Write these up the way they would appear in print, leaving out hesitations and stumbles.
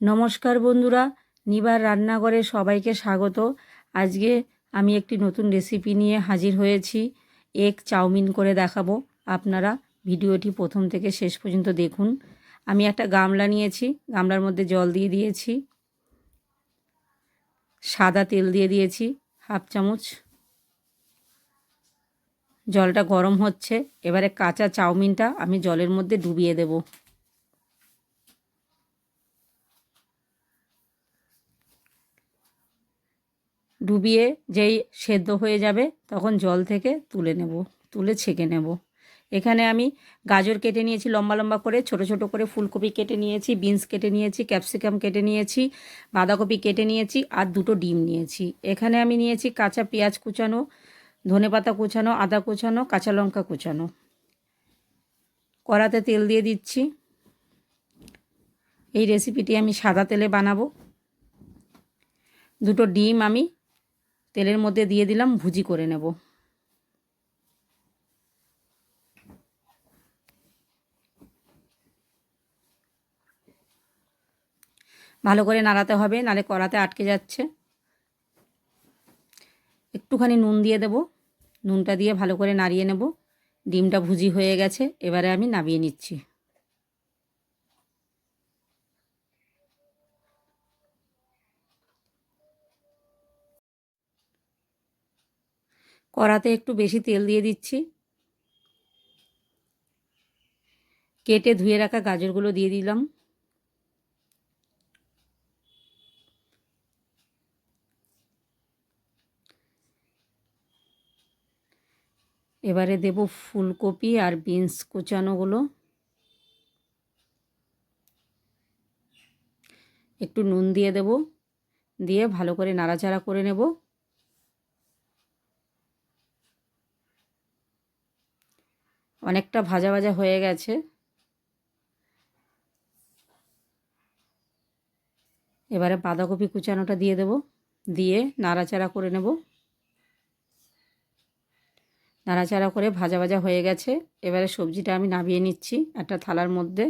নমস্কার বন্ধুরা, নিবার রান্নাঘরে সবাইকে স্বাগত। আজকে আমি একটি নতুন রেসিপি নিয়ে হাজির হয়েছি। এগ চাউমিন করে দেখাবো। আপনারা ভিডিওটি প্রথম থেকে শেষ পর্যন্ত দেখুন। আমি একটা গামলা নিয়েছি, গামলার মধ্যে জল দিয়ে দিয়েছি, সাদা তেল দিয়ে দিয়েছি হাফ চামচ। জলটা গরম হচ্ছে, এবারে কাঁচা চাউমিনটা আমি জলের মধ্যে ডুবিয়ে দেব। ডুবিয়ে যেই সেদ্ধ হয়ে যাবে তখন জল থেকে তুলে ছেঁকে নেব। এখানে আমি গাজর কেটে নিয়েছি লম্বা লম্বা করে, ছোট ছোট করে ফুলকপি কেটে নিয়েছি, বিনস কেটে নিয়েছি, ক্যাপসিকাম কেটে নিয়েছি, বাঁধাকপি কেটে নিয়েছি আর দুটো ডিম নিয়েছি। এখানে আমি নিয়েছি কাঁচা পেঁয়াজ কুচানো, ধনেপাতা কুচানো, আদা কুচানো, কাঁচা লঙ্কা কুচানো। কড়াতে তেল দিয়ে দিচ্ছি। এই রেসিপিটি আমি সাদা তেলে বানাবো। দুটো ডিম আমি তেলের মধ্যে দিয়ে দিলাম, ভুজি করে নেব। ভালো করে নাড়াতে হবে, নালে কড়াতে আটকে যাচ্ছে। একটুখানি নুন দিয়ে দেব, নুনটা দিয়ে ভালো করে নাড়িয়ে নেব। ডিমটা ভুজি হয়ে গেছে, এবারে আমি নামিয়ে নিচ্ছি। কড়াতে একটু বেশি তেল দিয়ে দিচ্ছি। কেটে ধুয়ে রাখা গাজরগুলো দিয়ে দিলাম। এবারে দেব ফুলকপি আর বিনস কুচানোগুলো। একটু নুন দিয়ে দেব, দিয়ে ভালো করে নাড়াচাড়া করে নেব। অনেকটা ভাজা ভাজা হয়ে গেছে। এবারে বাঁধাকপি কুচানোটা দিয়ে দেব, দিয়ে নাড়াচাড়া করে নেব। নাড়াচাড়া করে ভাজা ভাজা হয়ে গেছে। এবারে সবজিটা আমি নামিয়ে নিচ্ছি একটা থালার মধ্যে।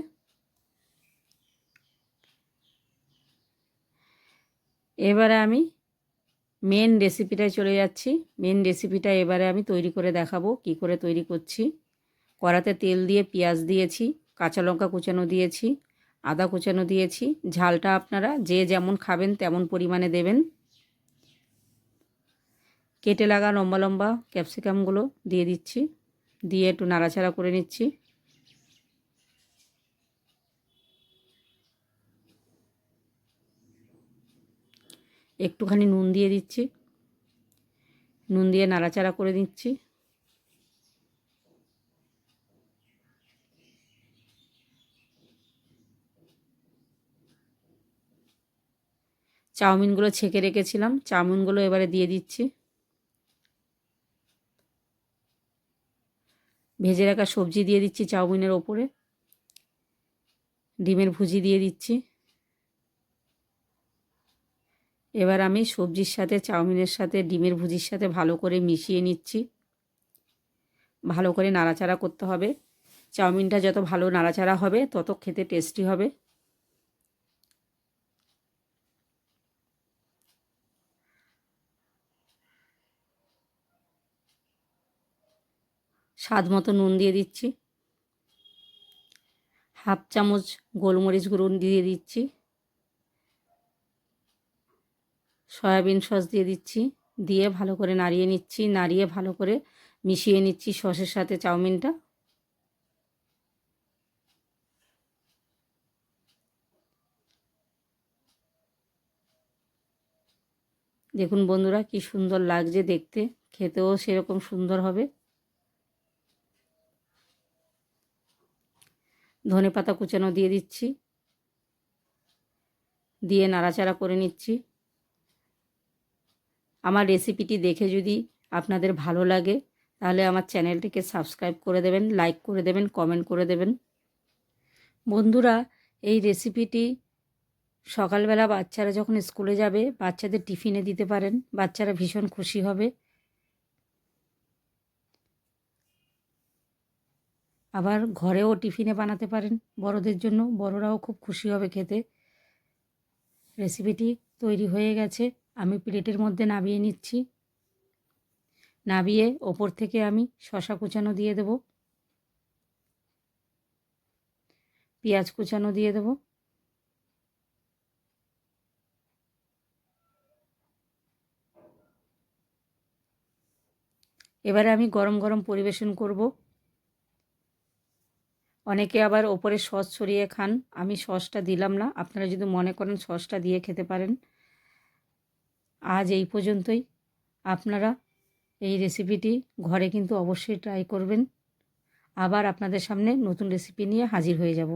এবারে আমি মেন রেসিপিটায় চলে যাচ্ছি। মেন রেসিপিটা এবারে আমি তৈরি করে দেখাবো কী করে তৈরি করছি। কড়াতে তেল দিয়ে পেঁয়াজ দিয়েছি, কাঁচা লঙ্কা কুচানো দিয়েছি, আদা কুচানো দিয়েছি। ঝালটা আপনারা যে যেমন খাবেন তেমন পরিমাণে দেবেন। কেটে লাগা লম্বা লম্বা ক্যাপসিকামগুলো দিয়ে দিচ্ছি, দিয়ে একটু নাড়াচাড়া করে নিচ্ছি। একটুখানি নুন দিয়ে দিচ্ছি, নুন দিয়ে নাড়াচাড়া করে দিচ্ছি। চাউমিনগুলো ছেঁকে রেখেছিলাম, চাউমিনগুলো এবারে দিয়ে দিচ্ছি। ভেজে রাখা সবজি দিয়ে দিচ্ছি চাউমিনের ওপরে। ডিমের ভুজি দিয়ে দিচ্ছি। এবার আমি সবজির সাথে, চাউমিনের সাথে, ডিমের ভুজির সাথে ভালো করে মিশিয়ে নিচ্ছি। ভালো করে নাড়াচাড়া করতে হবে। চাউমিনটা যত ভালো নাড়াচাড়া হবে তত খেতে টেস্টি হবে। স্বাদ মতো নুন দিয়ে দিচ্ছি। হাফ চামচ গোলমরিচ গুঁড়ো দিয়ে দিচ্ছি। সয়াবিন সস দিয়ে দিচ্ছি, দিয়ে ভালো করে নাড়িয়ে নিচ্ছি। নাড়িয়ে ভালো করে মিশিয়ে নিচ্ছি সসের সাথে চাউমিনটা। দেখুন বন্ধুরা কি সুন্দর লাগছে দেখতে, খেতেও সেরকম সুন্দর হবে। ধনেপাতা কুচানো দিয়ে দিচ্ছি, দিয়ে নাড়াচাড়া করে নিচ্ছি। আমার রেসিপিটি দেখে যদি আপনাদের ভালো লাগে তাহলে আমার চ্যানেলটিকে সাবস্ক্রাইব করে দেবেন, লাইক করে দেবেন, কমেন্ট করে দেবেন। বন্ধুরা, এই রেসিপিটি সকালবেলা বাচ্চারা যখন স্কুলে যাবে বাচ্চাদের টিফিনে দিতে পারেন, বাচ্চারা ভীষণ খুশি হবে। আবার ঘরেও টিফিনে বানাতে পারেন বড়দের জন্য, বড়রাও খুব খুশি হবে খেতে। রেসিপিটি তৈরি হয়ে গেছে। আমি প্লেটের মধ্যে নামিয়ে নিচ্ছি। নামিয়ে ওপর থেকে আমি শসা কুচানো দিয়ে দেব, পেঁয়াজ কুচানো দিয়ে দেব, এবারে আমি গরম গরম পরিবেশন করব। অনেকে আবার ওপরে সস ছড়িয়ে খান, আমি সসটা দিলাম না। আপনারা যদি মনে করেন সসটা দিয়ে খেতে পারেন। আজ এই পর্যন্তই। আপনারা এই রেসিপিটি ঘরে কিন্তু অবশ্যই ট্রাই করবেন। আবার আপনাদের সামনে নতুন রেসিপি নিয়ে হাজির হয়ে যাব।